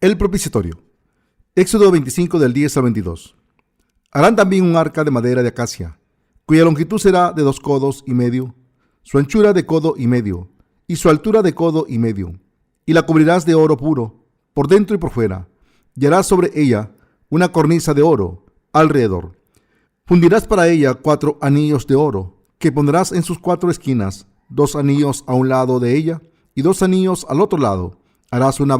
El propiciatorio. Éxodo 25 del 10 al 22. Harán también un arca de madera de acacia, cuya longitud será de 2 codos y medio, su anchura de codo y medio, y su altura de codo y medio. Y la cubrirás de oro puro, por dentro y por fuera, y harás sobre ella una cornisa de oro alrededor. Fundirás para ella 4 anillos de oro, que pondrás en sus 4 esquinas, 2 anillos a un lado de ella, y 2 anillos al otro lado. Harás unas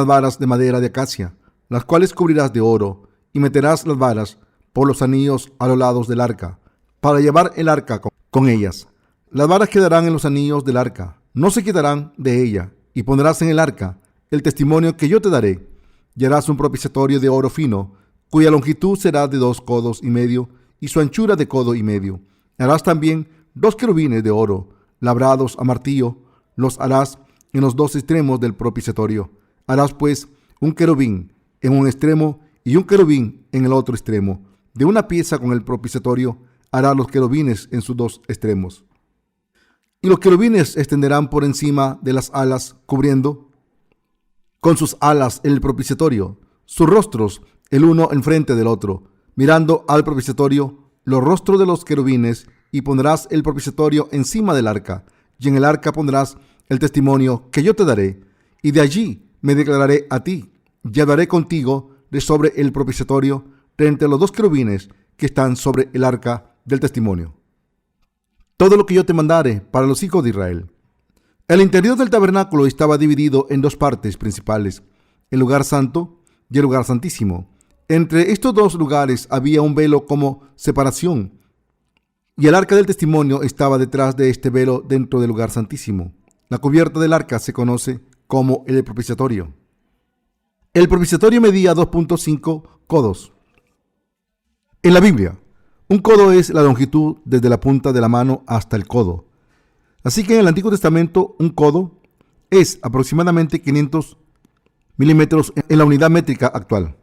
varas de madera de acacia, las cuales cubrirás de oro, y meterás las varas por los anillos a los lados del arca, para llevar el arca con ellas. Las varas quedarán en los anillos del arca, no se quitarán de ella, y pondrás en el arca el testimonio que yo te daré, y harás un propiciatorio de oro fino, cuya longitud será de 2 codos y medio, y su anchura de codo y medio. Harás también 2 querubines de oro, labrados a martillo, los harás en los 2 extremos del propiciatorio. Harás pues un querubín en un extremo y un querubín en el otro extremo. De una pieza con el propiciatorio harás los querubines en sus 2 extremos. Y los querubines extenderán por encima de las alas, cubriendo con sus alas el propiciatorio, sus rostros el uno enfrente del otro, mirando al propiciatorio, los rostros de los querubines, y pondrás el propiciatorio encima del arca, y en el arca pondrás el testimonio que yo te daré, y de allí me declararé a ti, y hablaré contigo de sobre el propiciatorio, de entre los 2 querubines que están sobre el arca del testimonio. Todo lo que yo te mandare para los hijos de Israel. El interior del tabernáculo estaba dividido en 2 partes principales, el lugar santo y el lugar santísimo. Entre estos 2 lugares había un velo como separación, y el arca del testimonio estaba detrás de este velo dentro del lugar santísimo. La cubierta del arca se conoce como el propiciatorio. El propiciatorio medía 2.5 codos. En la Biblia, un codo es la longitud desde la punta de la mano hasta el codo. Así que en el Antiguo Testamento, un codo es aproximadamente 500 milímetros en la unidad métrica actual.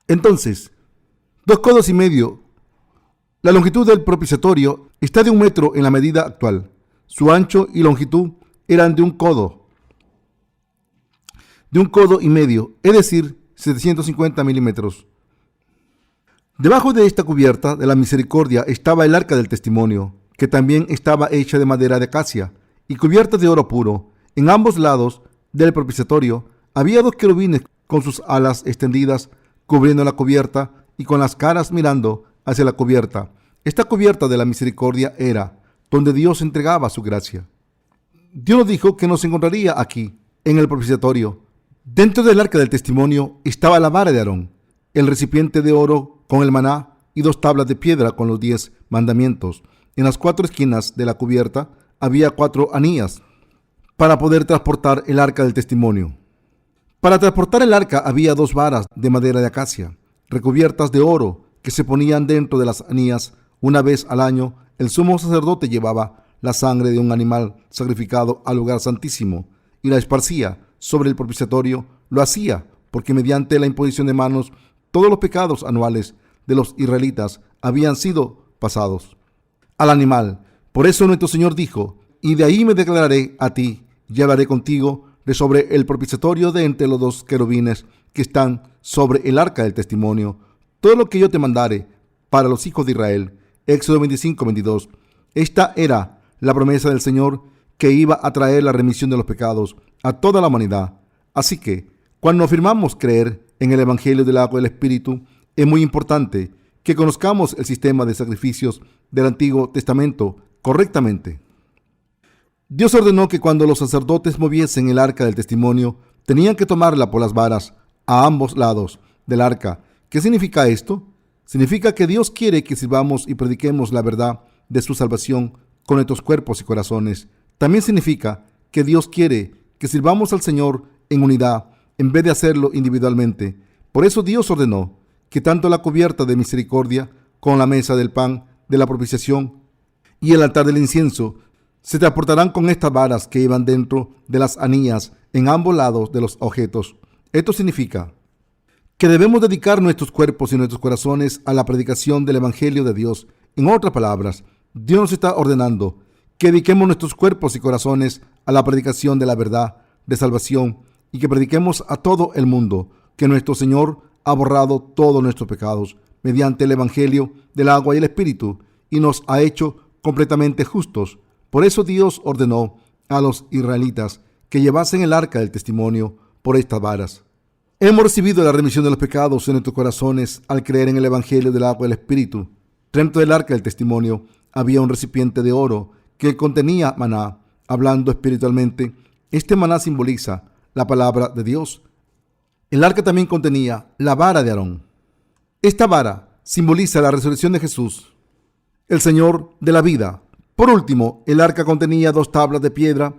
Entonces, 2 codos y medio. La longitud del propiciatorio está de 1 metro en la medida actual. Su ancho y longitud eran de un codo y medio, es decir, 750 milímetros. Debajo de esta cubierta de la misericordia estaba el arca del testimonio, que también estaba hecha de madera de acacia y cubierta de oro puro. En ambos lados del propiciatorio había 2 querubines con sus alas extendidas, cubriendo la cubierta y con las caras mirando hacia la cubierta. Esta cubierta de la misericordia era donde Dios entregaba su gracia. Dios nos dijo que nos encontraría aquí, en el propiciatorio. Dentro del arca del testimonio estaba la vara de Aarón, el recipiente de oro con el maná y 2 tablas de piedra con los 10 mandamientos. En las 4 esquinas de la cubierta había 4 anillas para poder transportar el arca del testimonio. Para transportar el arca había 2 varas de madera de acacia, recubiertas de oro, que se ponían dentro de las anillas. Una vez al año, el sumo sacerdote llevaba la sangre de un animal sacrificado al lugar santísimo y la esparcía sobre el propiciatorio. Lo hacía porque mediante la imposición de manos todos los pecados anuales de los israelitas habían sido pasados al animal. Por eso nuestro Señor dijo: y de ahí me declararé a ti, y hablaré contigo de sobre el propiciatorio de entre los 2 querubines que están sobre el arca del testimonio. Todo lo que yo te mandare para los hijos de Israel. Éxodo 25, 22. Esta era la promesa del Señor, que iba a traer la remisión de los pecados a toda la humanidad. Así que, cuando afirmamos creer en el Evangelio del agua y del Espíritu, es muy importante que conozcamos el sistema de sacrificios del Antiguo Testamento correctamente. Dios ordenó que cuando los sacerdotes moviesen el arca del testimonio, tenían que tomarla por las varas a ambos lados del arca. ¿Qué significa esto? Significa que Dios quiere que sirvamos y prediquemos la verdad de su salvación con nuestros cuerpos y corazones. También significa que Dios quiere que sirvamos al Señor en unidad en vez de hacerlo individualmente. Por eso Dios ordenó que tanto la cubierta de misericordia con la mesa del pan de la propiciación y el altar del incienso se transportarán con estas varas que iban dentro de las anillas en ambos lados de los objetos. Esto significa que debemos dedicar nuestros cuerpos y nuestros corazones a la predicación del Evangelio de Dios. En otras palabras, Dios nos está ordenando que dediquemos nuestros cuerpos y corazones a la predicación de la verdad de salvación y que prediquemos a todo el mundo que nuestro Señor ha borrado todos nuestros pecados mediante el Evangelio del agua y el Espíritu y nos ha hecho completamente justos. Por eso Dios ordenó a los israelitas que llevasen el arca del testimonio por estas varas. Hemos recibido la remisión de los pecados en nuestros corazones al creer en el Evangelio del agua y el Espíritu. Dentro del arca del testimonio había un recipiente de oro que contenía maná. Hablando espiritualmente, este maná simboliza la palabra de Dios. El arca también contenía la vara de Aarón. Esta vara simboliza la resurrección de Jesús, el Señor de la vida. Por último, el arca contenía 2 tablas de piedra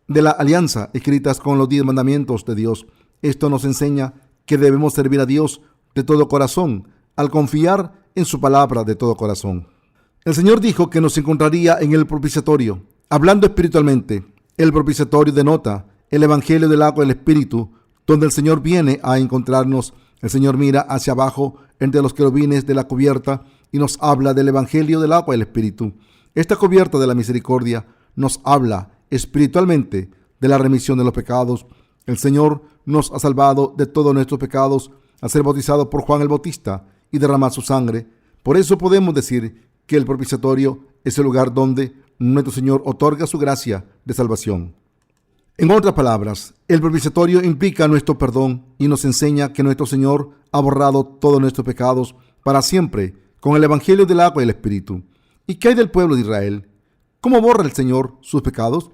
de la alianza escritas con los 10 mandamientos de Dios. Esto nos enseña que debemos servir a Dios de todo corazón al confiar en su palabra de todo corazón. El Señor dijo que nos encontraría en el propiciatorio. Hablando espiritualmente, el propiciatorio denota el Evangelio del agua y el Espíritu, donde el Señor viene a encontrarnos. El Señor mira hacia abajo entre los querubines de la cubierta y nos habla del Evangelio del agua y el Espíritu. Esta cubierta de la misericordia nos habla espiritualmente de la remisión de los pecados. El Señor nos ha salvado de todos nuestros pecados al ser bautizado por Juan el Bautista y derramar su sangre. Por eso podemos decir que el propiciatorio es el lugar donde nuestro Señor otorga su gracia de salvación. En otras palabras, el propiciatorio implica nuestro perdón y nos enseña que nuestro Señor ha borrado todos nuestros pecados para siempre con el Evangelio del agua y el Espíritu. ¿Y qué hay del pueblo de Israel? ¿Cómo borra el Señor sus pecados?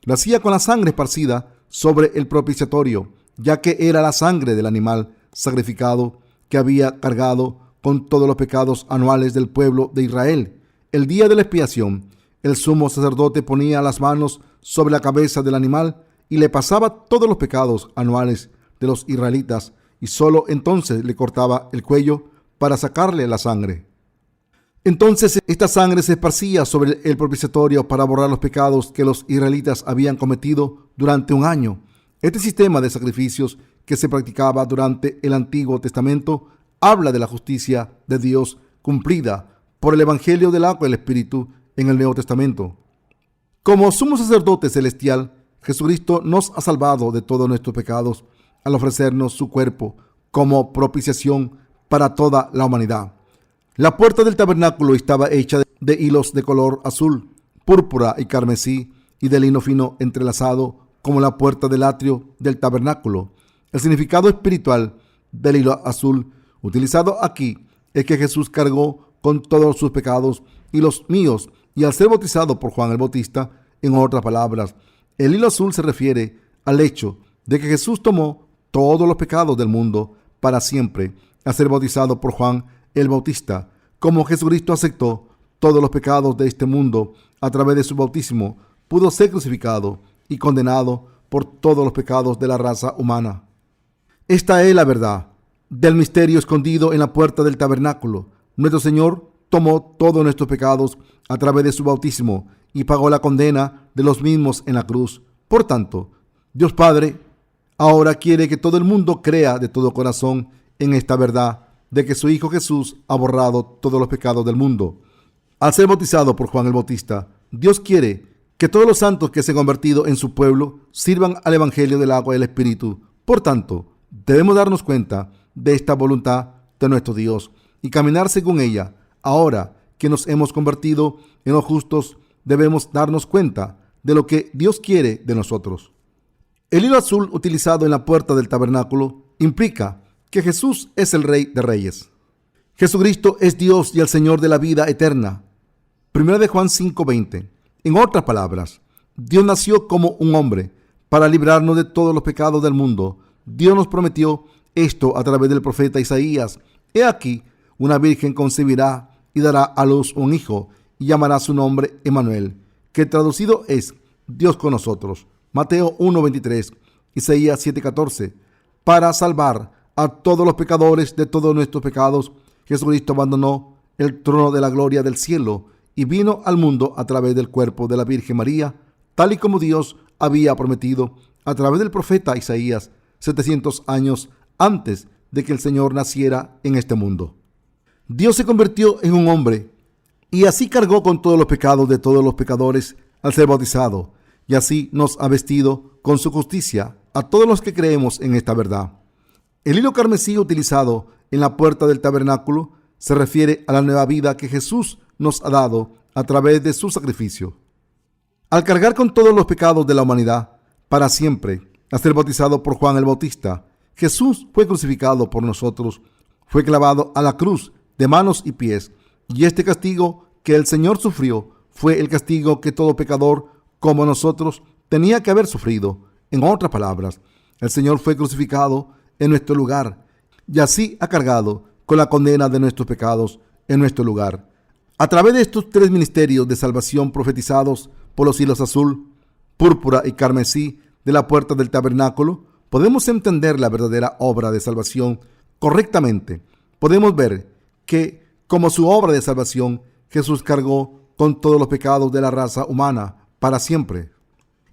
Lo hacía con la sangre esparcida sobre el propiciatorio, ya que era la sangre del animal sacrificado que había cargado con todos los pecados anuales del pueblo de Israel. El día de la expiación, el sumo sacerdote ponía las manos sobre la cabeza del animal y le pasaba todos los pecados anuales de los israelitas y solo entonces le cortaba el cuello para sacarle la sangre. Entonces esta sangre se esparcía sobre el propiciatorio para borrar los pecados que los israelitas habían cometido durante un año. Este sistema de sacrificios que se practicaba durante el Antiguo Testamento habla de la justicia de Dios cumplida por el Evangelio del agua y el Espíritu en el Nuevo Testamento. Como sumo sacerdote celestial, Jesucristo nos ha salvado de todos nuestros pecados al ofrecernos su cuerpo como propiciación para toda la humanidad. La puerta del tabernáculo estaba hecha de hilos de color azul, púrpura y carmesí y de lino fino entrelazado como la puerta del atrio del tabernáculo. El significado espiritual del hilo azul utilizado aquí es que Jesús cargó con todos sus pecados y los míos, y al ser bautizado por Juan el Bautista, en otras palabras, el hilo azul se refiere al hecho de que Jesús tomó todos los pecados del mundo para siempre al ser bautizado por Juan el Bautista. Como Jesucristo aceptó todos los pecados de este mundo a través de su bautismo, pudo ser crucificado y condenado por todos los pecados de la raza humana. Esta es la verdad del misterio escondido en la puerta del tabernáculo. Nuestro Señor tomó todos nuestros pecados a través de su bautismo y pagó la condena de los mismos en la cruz. Por tanto, Dios Padre ahora quiere que todo el mundo crea de todo corazón en esta verdad de que su Hijo Jesús ha borrado todos los pecados del mundo. Al ser bautizado por Juan el Bautista, Dios quiere que todos los santos que se han convertido en su pueblo sirvan al Evangelio del agua y el Espíritu. Por tanto, debemos darnos cuenta de esta voluntad de nuestro Dios y caminar según ella. Ahora que nos hemos convertido en los justos, debemos darnos cuenta de lo que Dios quiere de nosotros. El hilo azul utilizado en la puerta del tabernáculo implica que Jesús es el Rey de Reyes. Jesucristo es Dios y el Señor de la vida eterna. 1 de Juan 5:20. En otras palabras, Dios nació como un hombre para librarnos de todos los pecados del mundo. Dios nos prometió esto a través del profeta Isaías. He aquí, una virgen concebirá y dará a luz un hijo y llamará su nombre Emmanuel, que traducido es Dios con nosotros. Mateo 1:23, Isaías 7:14. Para salvar a todos los pecadores de todos nuestros pecados, Jesucristo abandonó el trono de la gloria del cielo y vino al mundo a través del cuerpo de la Virgen María, tal y como Dios había prometido a través del profeta Isaías 700 años antes de que el Señor naciera en este mundo. Dios se convirtió en un hombre y así cargó con todos los pecados de todos los pecadores al ser bautizado. y así nos ha vestido con su justicia a todos los que creemos en esta verdad. El hilo carmesí utilizado en la puerta del tabernáculo se refiere a la nueva vida que Jesús nos ha dado a través de su sacrificio. Al cargar con todos los pecados de la humanidad para siempre, a ser bautizado por Juan el Bautista, Jesús fue crucificado por nosotros, fue clavado a la cruz de manos y pies, y este castigo que el Señor sufrió fue el castigo que todo pecador como nosotros tenía que haber sufrido. En otras palabras, el Señor fue crucificado en nuestro lugar y así ha cargado con la condena de nuestros pecados en nuestro lugar. A través de estos tres ministerios de salvación profetizados por los hilos azul, púrpura y carmesí de la puerta del tabernáculo, podemos entender la verdadera obra de salvación correctamente. Podemos ver que, como su obra de salvación, Jesús cargó con todos los pecados de la raza humana para siempre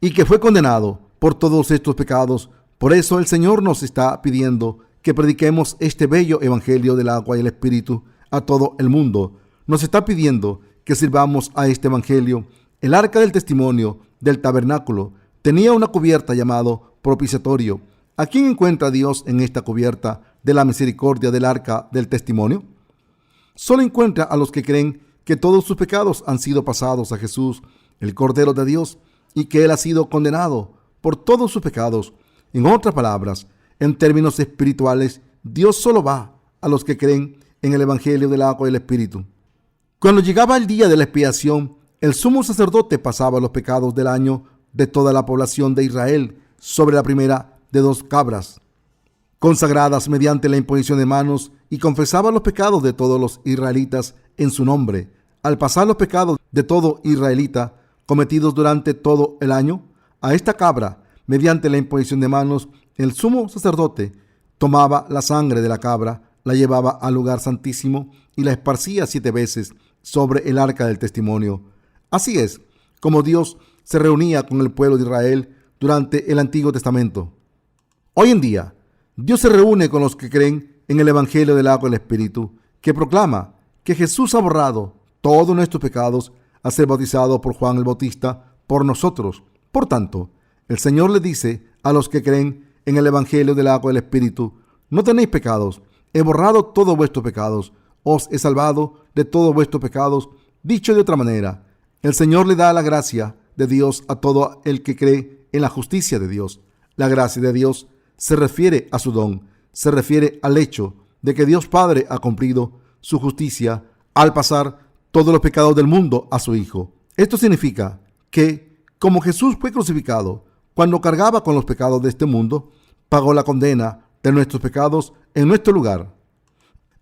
y que fue condenado por todos estos pecados. Por eso el Señor nos está pidiendo que prediquemos este bello evangelio del agua y el espíritu a todo el mundo. Nos está pidiendo que sirvamos a este evangelio. El arca del testimonio del tabernáculo tenía una cubierta llamado propiciatorio. ¿A quién encuentra Dios en esta cubierta de la misericordia del arca del testimonio? Solo encuentra a los que creen que todos sus pecados han sido pasados a Jesús, el Cordero de Dios, y que Él ha sido condenado por todos sus pecados. En otras palabras, en términos espirituales, Dios solo va a los que creen en el evangelio del agua y el espíritu. Cuando llegaba el día de la expiación, el sumo sacerdote pasaba los pecados del año de toda la población de Israel sobre la primera de 2 cabras, consagradas mediante la imposición de manos, y confesaba los pecados de todos los israelitas en su nombre. Al pasar los pecados de todo israelita cometidos durante todo el año, a esta cabra, mediante la imposición de manos, el sumo sacerdote tomaba la sangre de la cabra, la llevaba al lugar santísimo y la esparcía 7 veces sobre el arca del testimonio. Así es como Dios se reunía con el pueblo de Israel durante el Antiguo Testamento. Hoy en día, Dios se reúne con los que creen en el evangelio del agua y el espíritu, que proclama que Jesús ha borrado todos nuestros pecados al ser bautizado por Juan el Bautista por nosotros. Por tanto, el Señor le dice a los que creen en el evangelio del agua y el espíritu: no tenéis pecados, he borrado todos vuestros pecados, os he salvado de todos vuestros pecados. Dicho de otra manera, el Señor le da la gracia de Dios a todo el que cree en la justicia de Dios. La gracia de Dios se refiere a su don, se refiere al hecho de que Dios Padre ha cumplido su justicia al pasar todos los pecados del mundo a su Hijo. Esto significa que, como Jesús fue crucificado cuando cargaba con los pecados de este mundo, pagó la condena de nuestros pecados en nuestro lugar.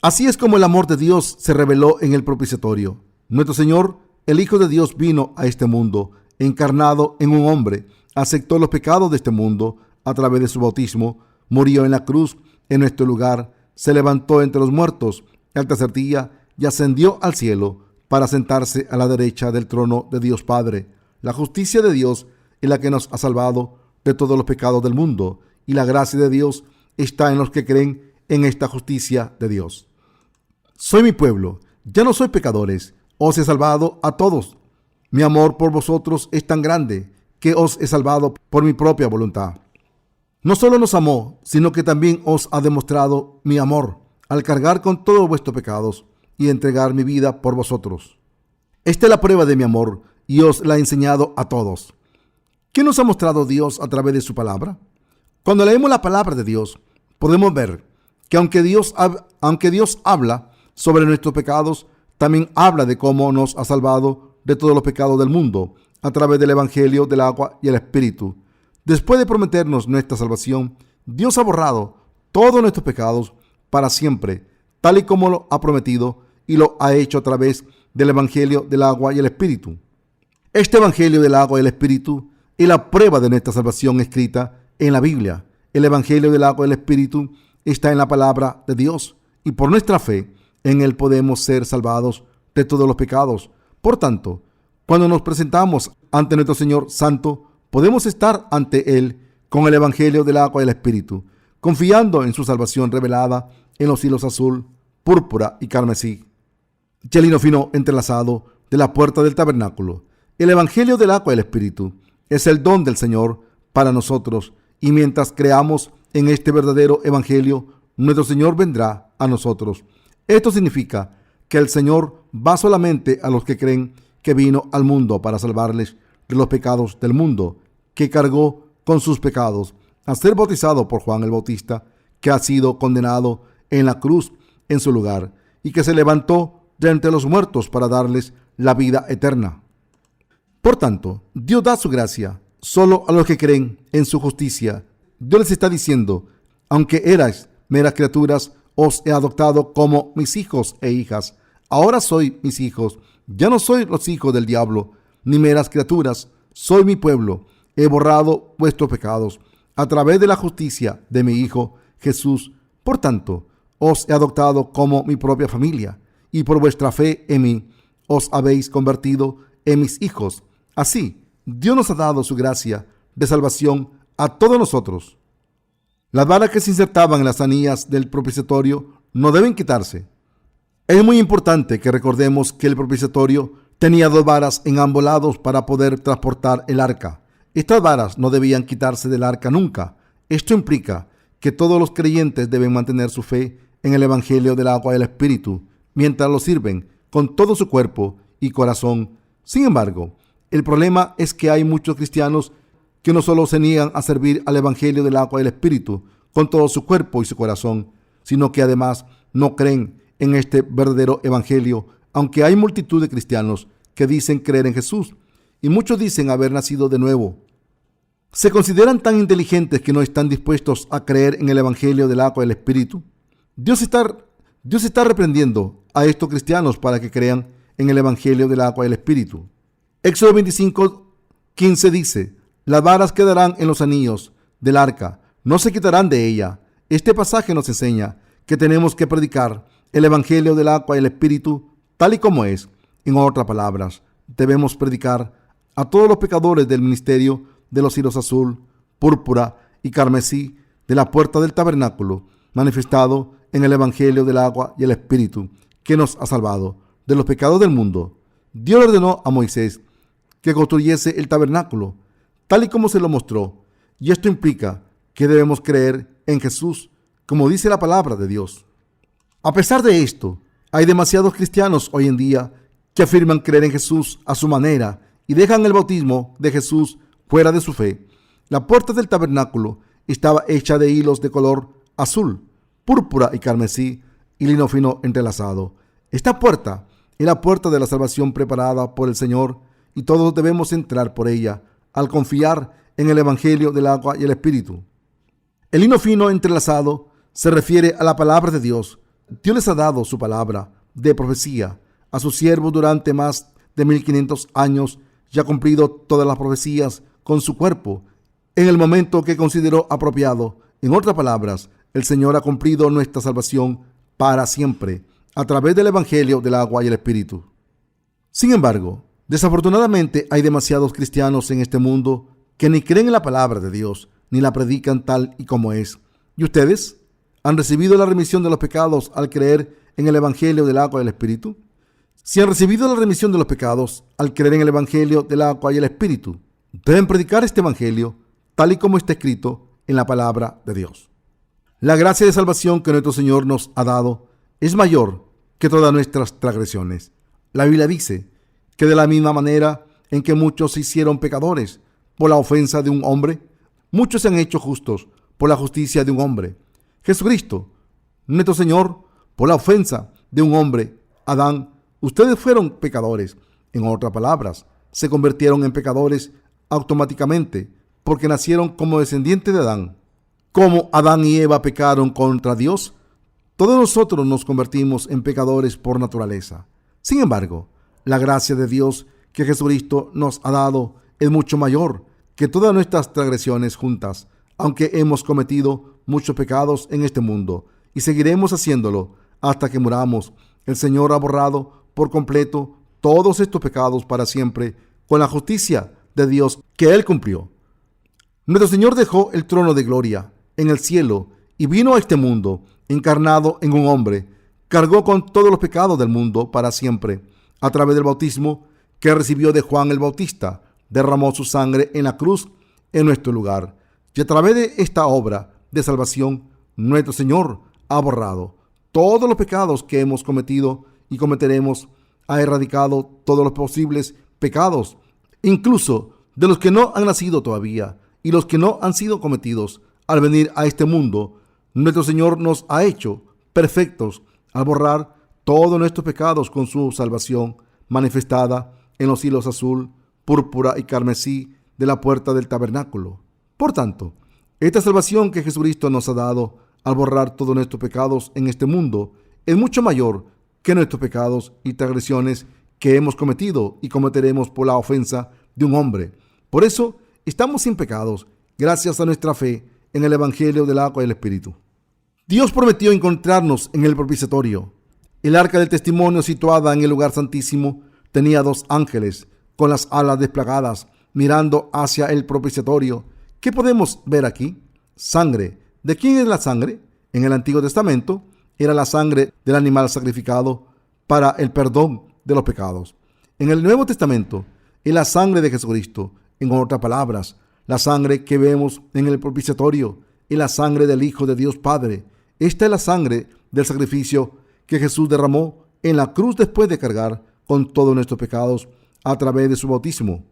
Así es como el amor de Dios se reveló en el propiciatorio. Nuestro Señor, el Hijo de Dios, vino a este mundo, encarnado en un hombre, aceptó los pecados de este mundo a través de su bautismo, murió en la cruz en nuestro lugar, se levantó entre los muertos al tercer día y ascendió al cielo para sentarse a la derecha del trono de Dios Padre. La justicia de Dios es la que nos ha salvado de todos los pecados del mundo, y la gracia de Dios está en los que creen en esta justicia de Dios. Soy mi pueblo, ya no soy pecadores, os he salvado a todos. Mi amor por vosotros es tan grande que os he salvado por mi propia voluntad. No solo nos amó, sino que también os ha demostrado mi amor al cargar con todos vuestros pecados y entregar mi vida por vosotros. Esta es la prueba de mi amor y os la he enseñado a todos. ¿Qué nos ha mostrado Dios a través de su palabra? Cuando leemos la palabra de Dios, podemos ver que aunque Dios habla sobre nuestros pecados, también habla de cómo nos ha salvado de todos los pecados del mundo a través del evangelio del agua y el espíritu. Después de prometernos nuestra salvación, Dios ha borrado todos nuestros pecados para siempre, tal y como lo ha prometido, y lo ha hecho a través del evangelio del agua y el espíritu. Este evangelio del agua y el espíritu es la prueba de nuestra salvación escrita en la Biblia. El evangelio del agua y el espíritu está en la palabra de Dios, y por nuestra fe en él podemos ser salvados de todos los pecados. Por tanto, cuando nos presentamos ante nuestro Señor Santo, podemos estar ante Él con el evangelio del agua y el espíritu, confiando en su salvación revelada en los hilos azul, púrpura y carmesí, y el lino fino entrelazado de la puerta del tabernáculo. El evangelio del agua y el espíritu es el don del Señor para nosotros, y mientras creamos en este verdadero evangelio, nuestro Señor vendrá a nosotros. Esto significa que el Señor va solamente a los que creen que vino al mundo para salvarles de los pecados del mundo, que cargó con sus pecados al ser bautizado por Juan el Bautista, que ha sido condenado en la cruz en su lugar y que se levantó de entre los muertos para darles la vida eterna. Por tanto, Dios da su gracia solo a los que creen en su justicia. Dios les está diciendo: aunque erais meras criaturas, os he adoptado como mis hijos e hijas. Ahora sois mis hijos. Ya no sois los hijos del diablo, ni meras criaturas. Soy mi pueblo. He borrado vuestros pecados a través de la justicia de mi Hijo Jesús. Por tanto, os he adoptado como mi propia familia, y por vuestra fe en mí os habéis convertido en mis hijos. Así, Dios nos ha dado su gracia de salvación a todos nosotros. Las varas que se insertaban en las anillas del propiciatorio no deben quitarse. Es muy importante que recordemos que el propiciatorio tenía 2 varas en ambos lados para poder transportar el arca. Estas varas no debían quitarse del arca nunca. Esto implica que todos los creyentes deben mantener su fe en el Evangelio del agua y el Espíritu mientras lo sirven con todo su cuerpo y corazón. Sin embargo, el problema es que hay muchos cristianos que no solo se niegan a servir al Evangelio del agua y el Espíritu con todo su cuerpo y su corazón, sino que además no creen en este verdadero Evangelio, aunque hay multitud de cristianos que dicen creer en Jesús y muchos dicen haber nacido de nuevo. ¿Se consideran tan inteligentes que no están dispuestos a creer en el Evangelio del agua y el Espíritu? Dios está reprendiendo a estos cristianos para que crean en el Evangelio del agua y el Espíritu. Éxodo 25:15 dice: las varas quedarán en los anillos del arca, no se quitarán de ella. Este pasaje nos enseña que tenemos que predicar el Evangelio del agua y el Espíritu tal y como es. En otras palabras, debemos predicar a todos los pecadores del ministerio de los hilos azul, púrpura y carmesí de la puerta del tabernáculo, manifestado en el Evangelio del agua y el Espíritu, que nos ha salvado de los pecados del mundo. Dios ordenó a Moisés que construyese el tabernáculo, tal y como se lo mostró, y esto implica que debemos creer en Jesús, como dice la palabra de Dios. A pesar de esto, hay demasiados cristianos hoy en día que afirman creer en Jesús a su manera y dejan el bautismo de Jesús fuera de su fe. La puerta del tabernáculo estaba hecha de hilos de color azul, púrpura y carmesí y lino fino entrelazado. Esta puerta es la puerta de la salvación preparada por el Señor, y todos debemos entrar por ella al confiar en el Evangelio del agua y el Espíritu. El lino fino entrelazado se refiere a la palabra de Dios. Dios les ha dado su palabra de profecía a sus siervos durante más de 1500 años y ha cumplido todas las profecías con su cuerpo en el momento que consideró apropiado. En otras palabras, el Señor ha cumplido nuestra salvación para siempre a través del Evangelio del agua y el Espíritu. Sin embargo, desafortunadamente hay demasiados cristianos en este mundo que ni creen en la palabra de Dios ni la predican tal y como es. ¿Y ustedes han recibido la remisión de los pecados al creer en el Evangelio del agua y el Espíritu? Si han recibido la remisión de los pecados al creer en el Evangelio del agua y el Espíritu, deben predicar este Evangelio tal y como está escrito en la palabra de Dios. La gracia de salvación que nuestro Señor nos ha dado es mayor que todas nuestras transgresiones. La Biblia dice que de la misma manera en que muchos se hicieron pecadores por la ofensa de un hombre, muchos se han hecho justos por la justicia de un hombre, Jesucristo, nuestro Señor. Por la ofensa de un hombre, Adán, ustedes fueron pecadores. En otras palabras, se convirtieron en pecadores automáticamente porque nacieron como descendientes de Adán. Como Adán y Eva pecaron contra Dios, todos nosotros nos convertimos en pecadores por naturaleza. Sin embargo, la gracia de Dios que Jesucristo nos ha dado es mucho mayor que todas nuestras transgresiones juntas. Aunque hemos cometido muchos pecados en este mundo y seguiremos haciéndolo hasta que muramos, el Señor ha borrado por completo todos estos pecados para siempre con la justicia de Dios que Él cumplió. Nuestro Señor dejó el trono de gloria en el cielo y vino a este mundo encarnado en un hombre. Cargó con todos los pecados del mundo para siempre a través del bautismo que recibió de Juan el Bautista. derramó su sangre en la cruz en nuestro lugar. Y a través de esta obra de salvación, nuestro Señor ha borrado todos los pecados que hemos cometido y cometeremos. Ha erradicado todos los posibles pecados, incluso de los que no han nacido todavía y los que no han sido cometidos. Al venir a este mundo, nuestro Señor nos ha hecho perfectos al borrar todos nuestros pecados con su salvación manifestada en los hilos azul, púrpura y carmesí de la puerta del tabernáculo. Por tanto, esta salvación que Jesucristo nos ha dado al borrar todos nuestros pecados en este mundo es mucho mayor que nuestros pecados y transgresiones que hemos cometido y cometeremos por la ofensa de un hombre. Por eso estamos sin pecados, gracias a nuestra fe en el Evangelio del agua y el Espíritu. Dios prometió encontrarnos en el propiciatorio. El arca del testimonio, situada en el lugar santísimo, tenía 2 ángeles con las alas desplegadas mirando hacia el propiciatorio. ¿Qué podemos ver aquí? Sangre. ¿De quién es la sangre? En el Antiguo Testamento era la sangre del animal sacrificado para el perdón de los pecados. En el Nuevo Testamento es la sangre de Jesucristo. En otras palabras, la sangre que vemos en el propiciatorio es la sangre del Hijo de Dios Padre. Esta es la sangre del sacrificio que Jesús derramó en la cruz después de cargar con todos nuestros pecados a través de su bautismo.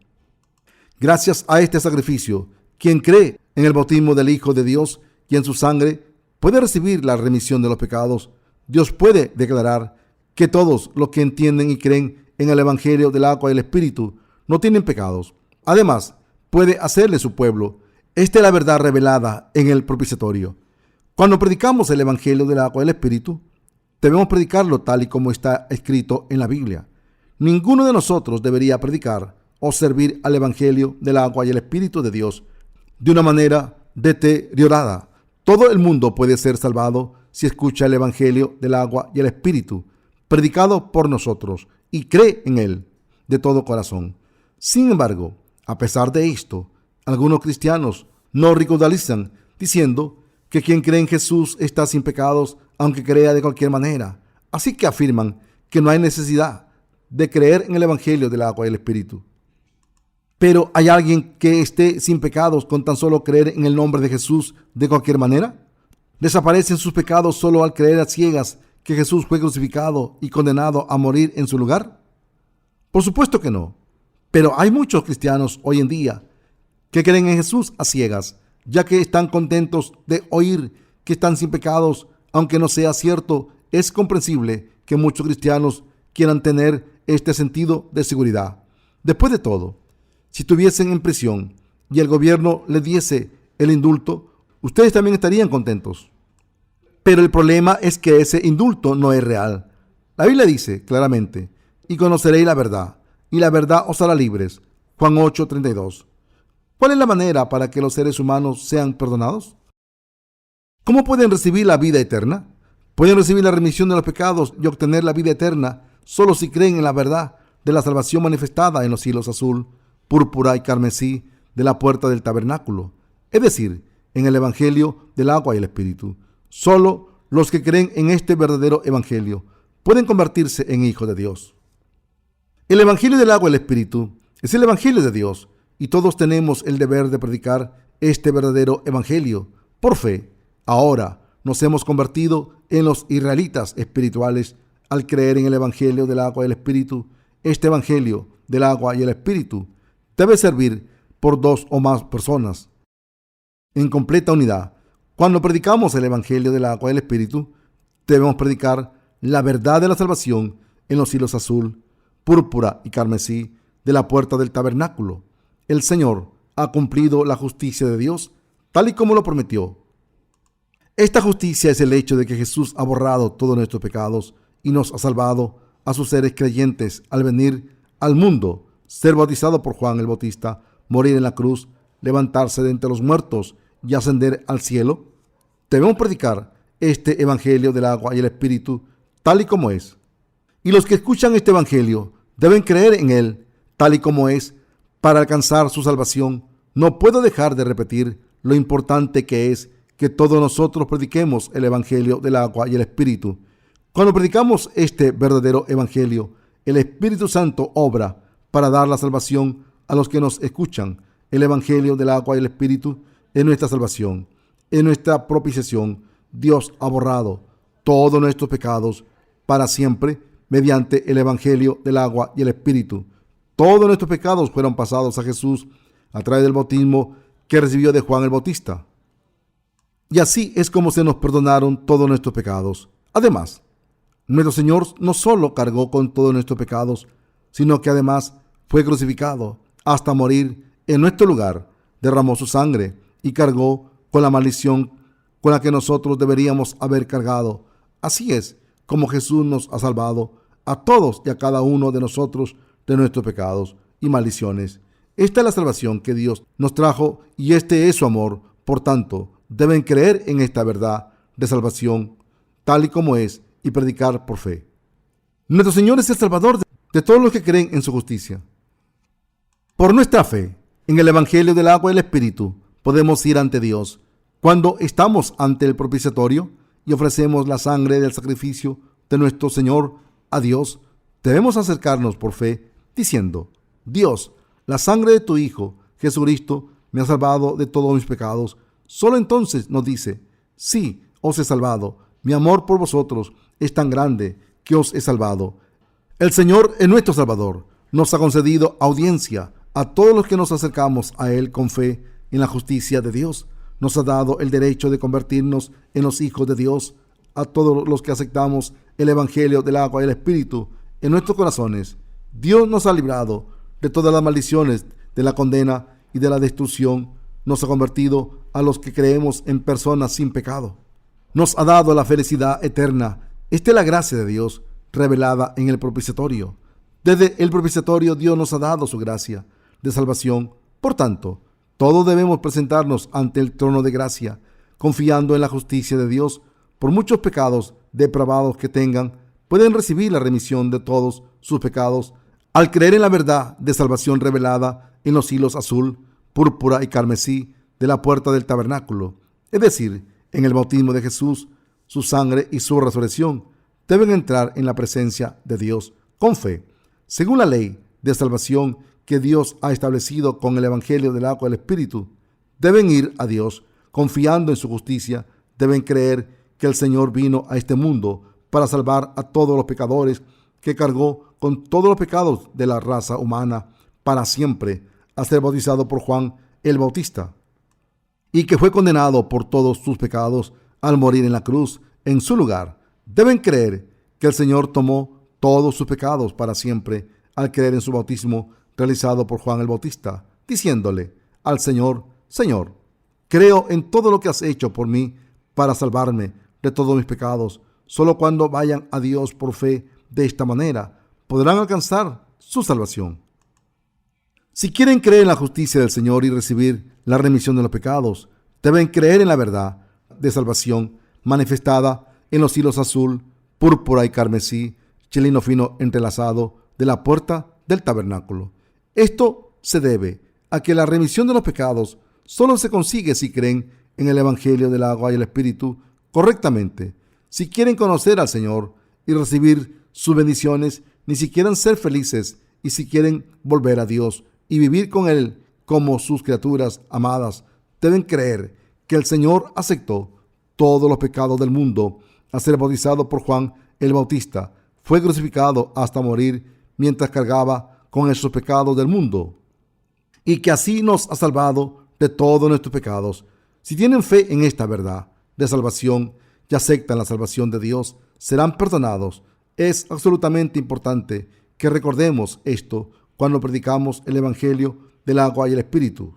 Gracias a este sacrificio, quien cree en el bautismo del Hijo de Dios y en su sangre puede recibir la remisión de los pecados. Dios puede declarar que todos los que entienden y creen en el Evangelio del agua y el Espíritu no tienen pecados. Además, puede hacerle su pueblo. Esta es la verdad revelada en el propiciatorio. Cuando predicamos el Evangelio del agua y el Espíritu, debemos predicarlo tal y como está escrito en la Biblia. Ninguno de nosotros debería predicar o servir al Evangelio del agua y el Espíritu de Dios de una manera deteriorada. Todo el mundo puede ser salvado si escucha el Evangelio del agua y el Espíritu, predicado por nosotros, y cree en él de todo corazón. Sin embargo, a pesar de esto, algunos cristianos no ridiculizan diciendo que quien cree en Jesús está sin pecados, aunque crea de cualquier manera. Así que afirman que no hay necesidad de creer en el Evangelio del agua y el Espíritu. Pero ¿hay alguien que esté sin pecados con tan solo creer en el nombre de Jesús de cualquier manera? ¿Desaparecen sus pecados solo al creer a ciegas que Jesús fue crucificado y condenado a morir en su lugar? Por supuesto que no. Pero hay muchos cristianos hoy en día que creen en Jesús a ciegas, ya que están contentos de oír que están sin pecados, aunque no sea cierto. Es comprensible que muchos cristianos quieran tener este sentido de seguridad. Después de todo, si estuviesen en prisión y el gobierno les diese el indulto, ustedes también estarían contentos. Pero el problema es que ese indulto no es real. La Biblia dice claramente: y conoceréis la verdad, y la verdad os hará libres. Juan 8:32. ¿Cuál es la manera para que los seres humanos sean perdonados? ¿Cómo pueden recibir la vida eterna? Pueden recibir la remisión de los pecados y obtener la vida eterna solo si creen en la verdad de la salvación manifestada en los hilos azul, púrpura y carmesí de la puerta del tabernáculo, es decir, en el Evangelio del agua y el Espíritu. Solo los que creen en este verdadero Evangelio pueden convertirse en hijos de Dios. El Evangelio del agua y el Espíritu es el Evangelio de Dios, y todos tenemos el deber de predicar este verdadero Evangelio por fe. Ahora nos hemos convertido en los israelitas espirituales al creer en el Evangelio del agua y el Espíritu. Este Evangelio del agua y el Espíritu debe servir por 2 o más personas en completa unidad. Cuando predicamos el Evangelio del agua y el Espíritu, debemos predicar la verdad de la salvación en los hilos azul, púrpura y carmesí de la puerta del tabernáculo. El Señor ha cumplido la justicia de Dios tal y como lo prometió. Esta justicia es el hecho de que Jesús ha borrado todos nuestros pecados y nos ha salvado a sus seres creyentes al venir al mundo, ser bautizado por Juan el Bautista, morir en la cruz, levantarse de entre los muertos y ascender al cielo. Debemos predicar este Evangelio del agua y el Espíritu tal y como es. Y los que escuchan este Evangelio deben creer en él tal y como es para alcanzar su salvación. No puedo dejar de repetir lo importante que es que todos nosotros prediquemos el Evangelio del agua y el Espíritu. Cuando predicamos este verdadero Evangelio, el Espíritu Santo obra para dar la salvación a los que nos escuchan, el Evangelio del agua y el Espíritu es nuestra salvación, es nuestra propiciación. Dios ha borrado todos nuestros pecados para siempre mediante el Evangelio del agua y el Espíritu. Todos nuestros pecados fueron pasados a Jesús a través del bautismo que recibió de Juan el Bautista. Y así es como se nos perdonaron todos nuestros pecados. Además, nuestro Señor no solo cargó con todos nuestros pecados, sino que además fue crucificado hasta morir en nuestro lugar, derramó su sangre y cargó con la maldición con la que nosotros deberíamos haber cargado. Así es como Jesús nos ha salvado a todos y a cada uno de nosotros de nuestros pecados y maldiciones. Esta es la salvación que Dios nos trajo y este es su amor. Por tanto, deben creer en esta verdad de salvación tal y como es y predicar por fe. Nuestro Señor es el Salvador de todos los que creen en su justicia. Por nuestra fe en el Evangelio del agua y el Espíritu podemos ir ante Dios. Cuando estamos ante el propiciatorio y ofrecemos la sangre del sacrificio de nuestro Señor a Dios, debemos acercarnos por fe diciendo: Dios, la sangre de tu Hijo Jesucristo me ha salvado de todos mis pecados. Solo entonces nos dice: sí, os he salvado. Mi amor por vosotros es tan grande que os he salvado. El Señor es nuestro Salvador. Nos ha concedido audiencia a todos los que nos acercamos a Él con fe en la justicia de Dios. Nos ha dado el derecho de convertirnos en los hijos de Dios a todos los que aceptamos el Evangelio del agua y el Espíritu en nuestros corazones. Dios nos ha librado de todas las maldiciones, de la condena y de la destrucción. Nos ha convertido a los que creemos en personas sin pecado. Nos ha dado la felicidad eterna. Esta es la gracia de Dios revelada en el propiciatorio. Desde el propiciatorio Dios nos ha dado su gracia de salvación. Por tanto, todos debemos presentarnos ante el trono de gracia, confiando en la justicia de Dios. Por muchos pecados depravados que tengan, pueden recibir la remisión de todos sus pecados al creer en la verdad de salvación revelada en los hilos azul, púrpura y carmesí de la puerta del tabernáculo, es decir, en el bautismo de Jesús, su sangre y su resurrección. Deben entrar en la presencia de Dios con fe, según la ley de salvación que Dios ha establecido con el Evangelio del agua y el Espíritu. Deben ir a Dios confiando en su justicia. Deben creer que el Señor vino a este mundo para salvar a todos los pecadores, que cargó con todos los pecados de la raza humana para siempre, a ser bautizado por Juan el Bautista, y que fue condenado por todos sus pecados al morir en la cruz en su lugar. Deben creer que el Señor tomó todos sus pecados para siempre al creer en su bautismo realizado por Juan el Bautista, diciéndole al Señor: Señor, creo en todo lo que has hecho por mí para salvarme de todos mis pecados. Solo cuando vayan a Dios por fe de esta manera podrán alcanzar su salvación. Si quieren creer en la justicia del Señor y recibir la remisión de los pecados, deben creer en la verdad de salvación manifestada en los hilos azul, púrpura y carmesí, chelino fino entrelazado de la puerta del tabernáculo. Esto se debe a que la remisión de los pecados solo se consigue si creen en el Evangelio del agua y el Espíritu correctamente. Si quieren conocer al Señor y recibir sus bendiciones, ni siquiera ser felices, y si quieren volver a Dios y vivir con Él como sus criaturas amadas, deben creer que el Señor aceptó todos los pecados del mundo al ser bautizado por Juan el Bautista. Fue crucificado hasta morir mientras cargaba con esos pecados del mundo, y que así nos ha salvado de todos nuestros pecados. Si tienen fe en esta verdad de salvación y aceptan la salvación de Dios, serán perdonados. Es absolutamente importante que recordemos esto cuando predicamos el Evangelio del agua y el Espíritu.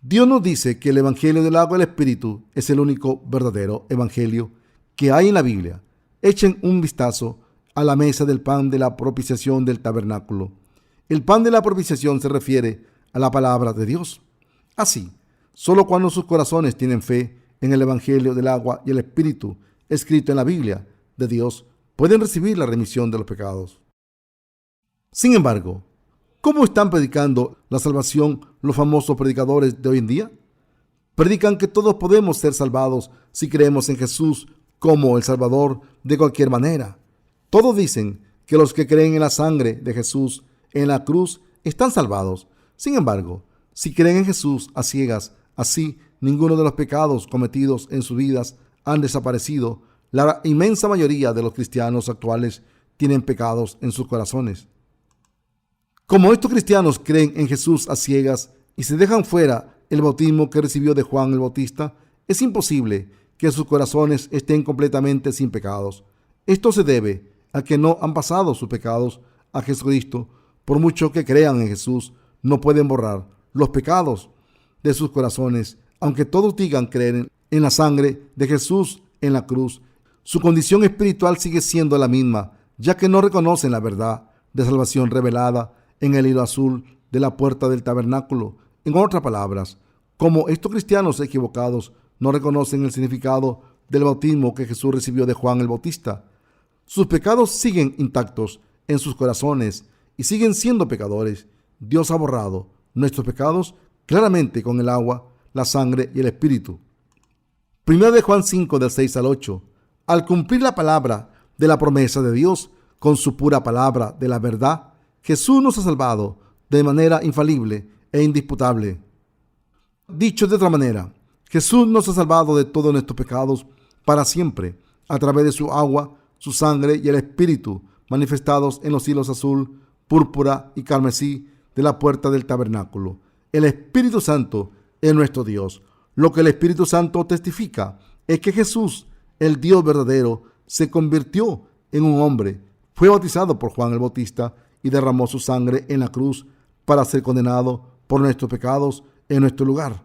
Dios nos dice que el Evangelio del agua y el Espíritu es el único verdadero Evangelio que hay en la Biblia. Echen un vistazo a la mesa del pan de la propiciación del tabernáculo. El pan de la propiciación se refiere a la palabra de Dios. Así, solo cuando sus corazones tienen fe en el Evangelio del agua y el Espíritu escrito en la Biblia de Dios, pueden recibir la remisión de los pecados. Sin embargo, ¿cómo están predicando la salvación los famosos predicadores de hoy en día? Predican que todos podemos ser salvados si creemos en Jesús como el Salvador de cualquier manera. Todos dicen que los que creen en la sangre de Jesús en la cruz están salvados. Sin embargo, si creen en Jesús a ciegas, así ninguno de los pecados cometidos en sus vidas han desaparecido. La inmensa mayoría de los cristianos actuales tienen pecados en sus corazones. Como estos cristianos creen en Jesús a ciegas y se dejan fuera el bautismo que recibió de Juan el Bautista, es imposible que sus corazones estén completamente sin pecados. Esto se debe a que no han pasado sus pecados a Jesucristo. Por mucho que crean en Jesús, no pueden borrar los pecados de sus corazones. Aunque todos digan creer en la sangre de Jesús en la cruz, su condición espiritual sigue siendo la misma, ya que no reconocen la verdad de salvación revelada en el hilo azul de la puerta del tabernáculo. En otras palabras, como estos cristianos equivocados no reconocen el significado del bautismo que Jesús recibió de Juan el Bautista, sus pecados siguen intactos en sus corazones y siguen siendo pecadores. Dios ha borrado nuestros pecados claramente con el agua, la sangre y el Espíritu. 1 de Juan 5, del 6 al 8. Al cumplir la palabra de la promesa de Dios con su pura palabra de la verdad, Jesús nos ha salvado de manera infalible e indisputable. Dicho de otra manera, Jesús nos ha salvado de todos nuestros pecados para siempre a través de su agua, su sangre y el Espíritu manifestados en los hilos azul, púrpura y carmesí de la puerta del tabernáculo. El Espíritu Santo es nuestro Dios. Lo que el Espíritu Santo testifica es que Jesús, el Dios verdadero, se convirtió en un hombre, fue bautizado por Juan el Bautista y derramó su sangre en la cruz para ser condenado por nuestros pecados en nuestro lugar.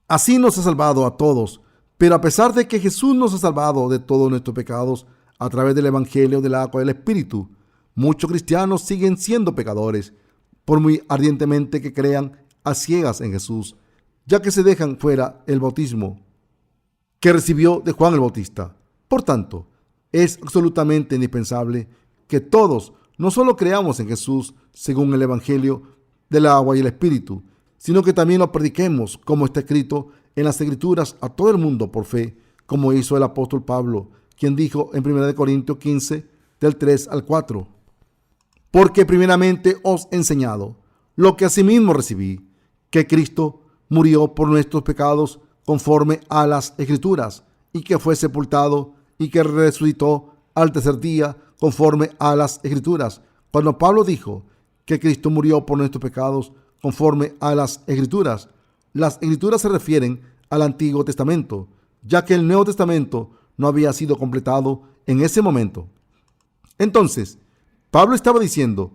Así nos ha salvado a todos, pero a pesar de que Jesús nos ha salvado de todos nuestros pecados a través del Evangelio del agua y del Espíritu, muchos cristianos siguen siendo pecadores, por muy ardientemente que crean a ciegas en Jesús, ya que se dejan fuera el bautismo que recibió de Juan el Bautista. Por tanto, es absolutamente indispensable que todos no solo creamos en Jesús según el Evangelio del agua y el Espíritu, sino que también lo prediquemos como está escrito en las Escrituras a todo el mundo por fe, como hizo el apóstol Pablo, quien dijo en 1 Corintios 15, del 3 al 4. Porque primeramente os he enseñado lo que asimismo recibí, que Cristo murió por nuestros pecados conforme a las Escrituras, y que fue sepultado y que resucitó al tercer día conforme a las Escrituras. Cuando Pablo dijo que Cristo murió por nuestros pecados conforme a las Escrituras se refieren al Antiguo Testamento, ya que el Nuevo Testamento no había sido completado en ese momento. Entonces, Pablo estaba diciendo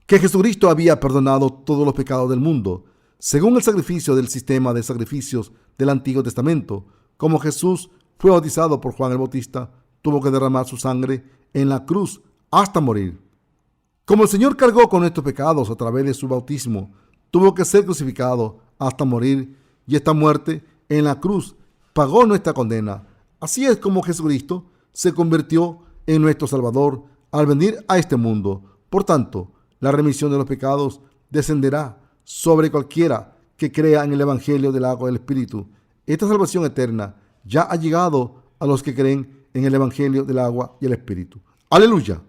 que Jesucristo había perdonado todos los pecados del mundo, según el sacrificio del sistema de sacrificios del Antiguo Testamento. Como Jesús fue bautizado por Juan el Bautista, tuvo que derramar su sangre en la cruz hasta morir. Como el Señor cargó con nuestros pecados a través de su bautismo, tuvo que ser crucificado hasta morir, y esta muerte en la cruz pagó nuestra condena. Así es como Jesucristo se convirtió en nuestro Salvador al venir a este mundo. Por tanto, la remisión de los pecados descenderá sobre cualquiera que crea en el Evangelio del agua y del Espíritu. Esta salvación eterna ya ha llegado a los que creen en el Evangelio del agua y el Espíritu. ¡Aleluya!